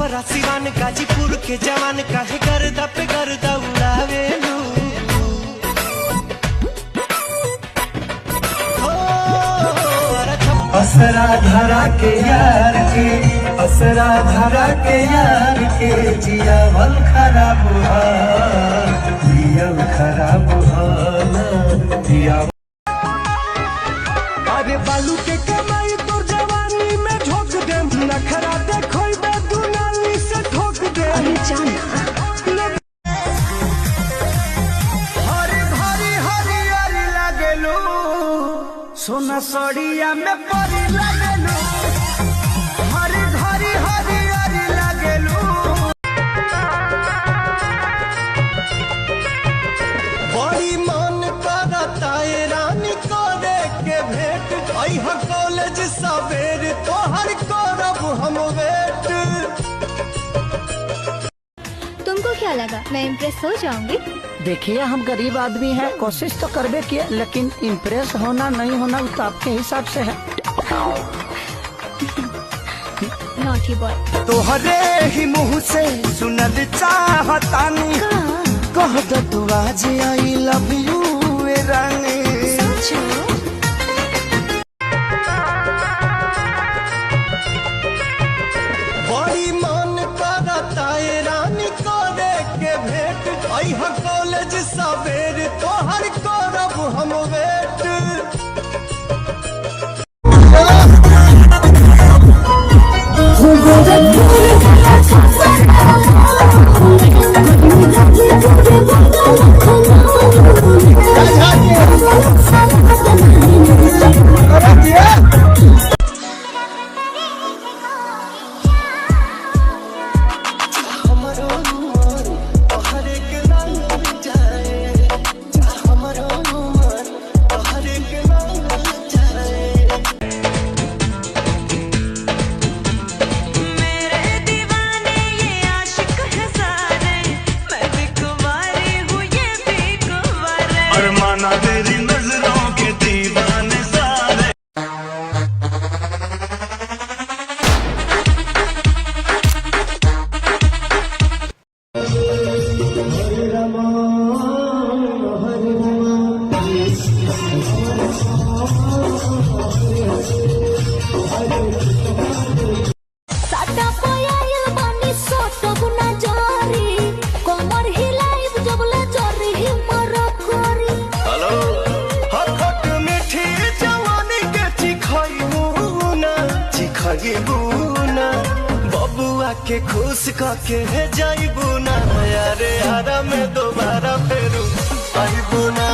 छपरा सिवान गाजीपुर के जवान काहे गर्दा पे गर्दा उड़ावेलू। असरा धरा के यार के, असरा धरा के यार के जियावल खराब हुआ, जियावल खराब हुआ। अरे बालू के कमाई तो जवानी में झोंक दे, नखरा देखो दुनाली से ठोक दे। अरे जाना हरी भरी हरियारी लागेलू, सोना सड़िया में परी लागेलू। हरी भरी हरियारी लागेलू, बड़ी मन करता है रानी करे के भेंट। अइहा कॉलेज सवेर तोहर करब हम वेट। तुमको क्या लगा मैं इम्प्रेस हो जाऊंगी? देखिए हम गरीब आदमी हैं, कोशिश तो करबे किए, लेकिन इम्प्रेस होना नहीं होना तो आपके हिसाब से है। नॉटी बॉय तोहरे ही मुँह से सुनल चाहतानी, कह दो तू आज आई लव यू रानी। बड़ी मन करता है रानी करे के भेंट। अइहा कॉलेज सवेर तोहर करब हम वेट। अरमाना तेरी नजरों के दीवाने सारे। बबुआ के खुश करके जाइबू ना, यारे हरा में दोबारा फेरू आइबू ना।